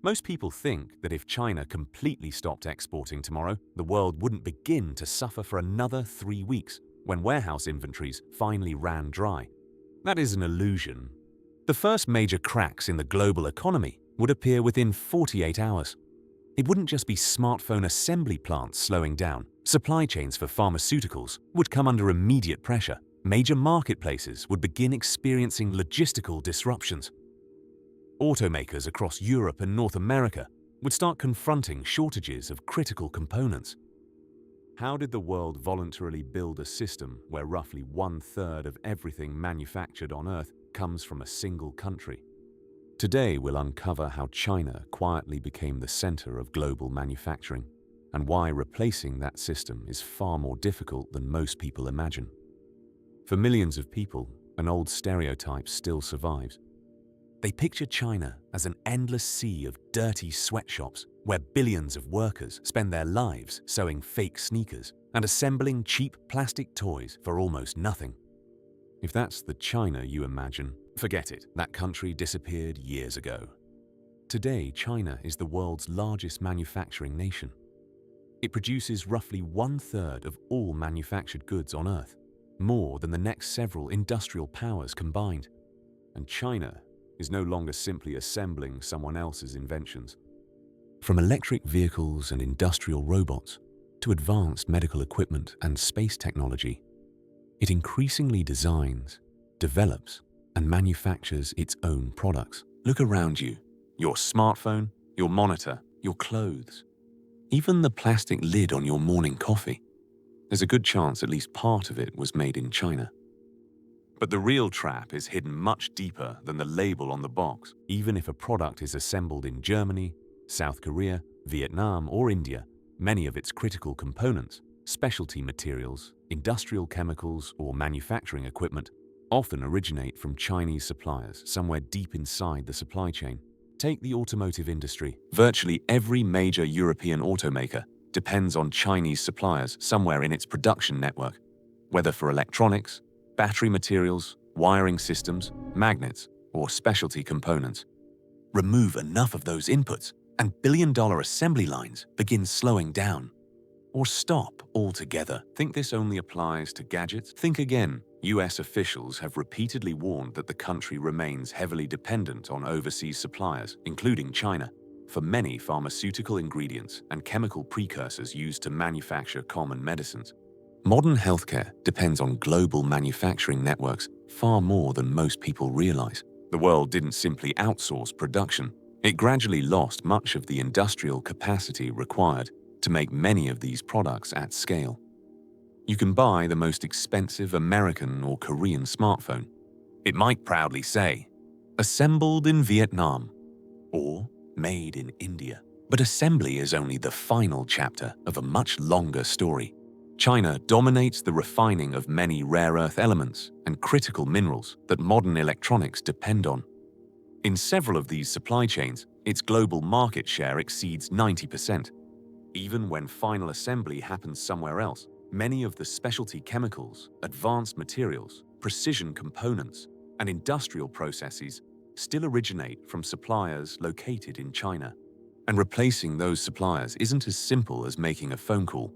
Most people think that if China completely stopped exporting tomorrow, the world wouldn't begin to suffer for another 3 weeks when warehouse inventories finally ran dry. That is an illusion. The first major cracks in the global economy would appear within 48 hours. It wouldn't just be smartphone assembly plants slowing down. Supply chains for pharmaceuticals would come under immediate pressure. Major marketplaces would begin experiencing logistical disruptions. Automakers across Europe and North America would start confronting shortages of critical components. How did the world voluntarily build a system where roughly 1/3 of everything manufactured on Earth comes from a single country? Today we'll uncover how China quietly became the center of global manufacturing and why replacing that system is far more difficult than most people imagine. For millions of people, an old stereotype still survives. They picture China as an endless sea of dirty sweatshops where billions of workers spend their lives sewing fake sneakers and assembling cheap plastic toys for almost nothing. If that's the China you imagine, forget it. That country disappeared years ago. Today, China is the world's largest manufacturing nation. It produces roughly 1/3 of all manufactured goods on Earth, more than the next several industrial powers combined. And China is no longer simply assembling someone else's inventions. From electric vehicles and industrial robots to advanced medical equipment and space technology, it increasingly designs, develops, and manufactures its own products. Look around you. Your smartphone, your monitor, your clothes, even the plastic lid on your morning coffee. There's a good chance at least part of it was made in China. But the real trap is hidden much deeper than the label on the box. Even if a product is assembled in Germany, South Korea, Vietnam, or India, many of its critical components, specialty materials, industrial chemicals, or manufacturing equipment, often originate from Chinese suppliers somewhere deep inside the supply chain. Take the automotive industry. Virtually every major European automaker depends on Chinese suppliers somewhere in its production network, whether for electronics, battery materials, wiring systems, magnets, or specialty components. Remove enough of those inputs, and billion-dollar assembly lines begin slowing down. Or stop altogether. Think this only applies to gadgets? Think again. US officials have repeatedly warned that the country remains heavily dependent on overseas suppliers, including China, for many pharmaceutical ingredients and chemical precursors used to manufacture common medicines. Modern healthcare depends on global manufacturing networks far more than most people realize. The world didn't simply outsource production. It gradually lost much of the industrial capacity required to make many of these products at scale. You can buy the most expensive American or Korean smartphone. It might proudly say, "Assembled in Vietnam," or "Made in India." But assembly is only the final chapter of a much longer story. China dominates the refining of many rare earth elements and critical minerals that modern electronics depend on. In several of these supply chains, its global market share exceeds 90%. Even when final assembly happens somewhere else, many of the specialty chemicals, advanced materials, precision components, and industrial processes still originate from suppliers located in China. And replacing those suppliers isn't as simple as making a phone call.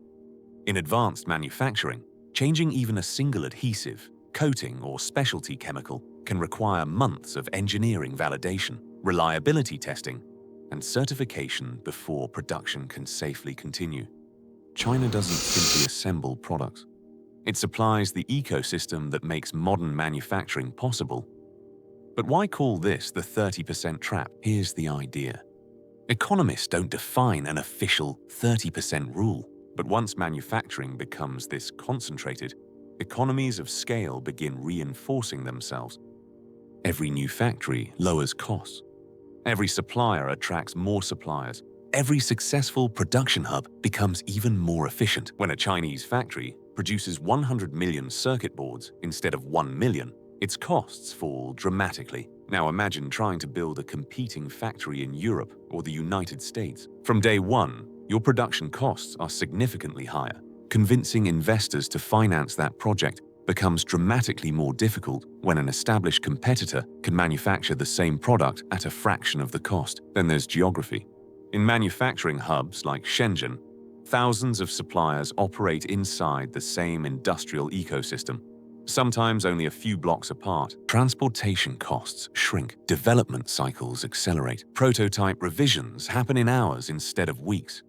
In advanced manufacturing, changing even a single adhesive, coating, or specialty chemical can require months of engineering validation, reliability testing, and certification before production can safely continue. China doesn't simply assemble products. It supplies the ecosystem that makes modern manufacturing possible. But why call this the 30% trap? Here's the idea. Economists don't define an official 30% rule. But once manufacturing becomes this concentrated, economies of scale begin reinforcing themselves. Every new factory lowers costs. Every supplier attracts more suppliers. Every successful production hub becomes even more efficient. When a Chinese factory produces 100 million circuit boards instead of 1 million, its costs fall dramatically. Now imagine trying to build a competing factory in Europe or the United States. From day one, your production costs are significantly higher. Convincing investors to finance that project becomes dramatically more difficult when an established competitor can manufacture the same product at a fraction of the cost. Then there's geography. In manufacturing hubs like Shenzhen, thousands of suppliers operate inside the same industrial ecosystem, sometimes only a few blocks apart. Transportation costs shrink, development cycles accelerate, prototype revisions happen in hours instead of weeks.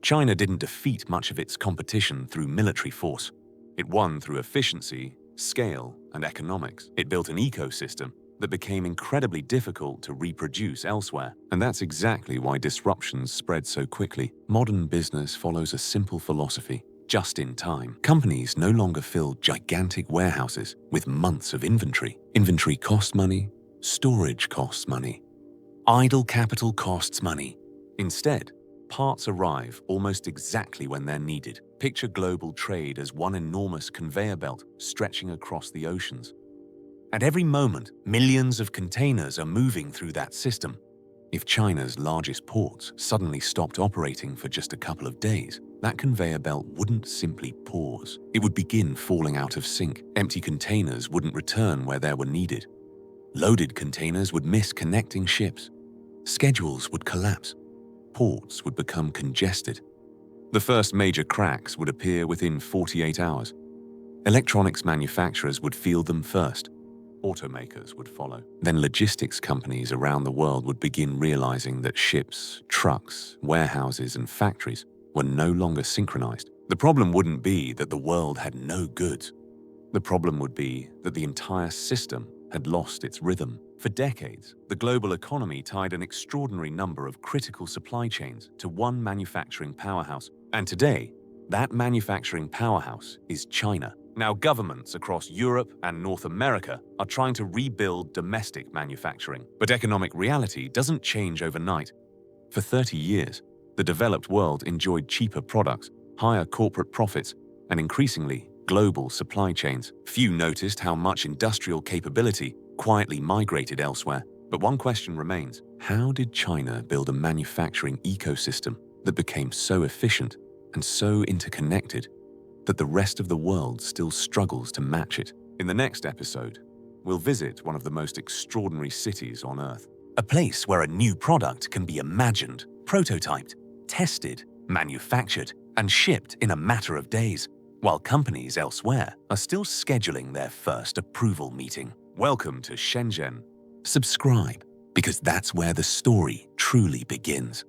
China didn't defeat much of its competition through military force. It won through efficiency, scale, and economics. It built an ecosystem that became incredibly difficult to reproduce elsewhere. And that's exactly why disruptions spread so quickly. Modern business follows a simple philosophy: just in time. Companies no longer fill gigantic warehouses with months of inventory. Inventory costs money, storage costs money, idle capital costs money. Instead, parts arrive almost exactly when they're needed. Picture global trade as one enormous conveyor belt stretching across the oceans. At every moment, millions of containers are moving through that system. If China's largest ports suddenly stopped operating for just a couple of days, that conveyor belt wouldn't simply pause. It would begin falling out of sync. Empty containers wouldn't return where they were needed. Loaded containers would miss connecting ships. Schedules would collapse. Ports would become congested. The first major cracks would appear within 48 hours. Electronics manufacturers would feel them first. Automakers would follow. Then logistics companies around the world would begin realizing that ships, trucks, warehouses, and factories were no longer synchronized. The problem wouldn't be that the world had no goods. The problem would be that the entire system had lost its rhythm. For decades, the global economy tied an extraordinary number of critical supply chains to one manufacturing powerhouse. And today, that manufacturing powerhouse is China. Now, governments across Europe and North America are trying to rebuild domestic manufacturing. But economic reality doesn't change overnight. For 30 years, the developed world enjoyed cheaper products, higher corporate profits, and increasingly global supply chains. Few noticed how much industrial capability quietly migrated elsewhere. But one question remains: how did China build a manufacturing ecosystem that became so efficient and so interconnected that the rest of the world still struggles to match it? In the next episode, we'll visit one of the most extraordinary cities on Earth. A place where a new product can be imagined, prototyped, tested, manufactured, and shipped in a matter of days, while companies elsewhere are still scheduling their first approval meeting. Welcome to Shenzhen. Subscribe, because that's where the story truly begins.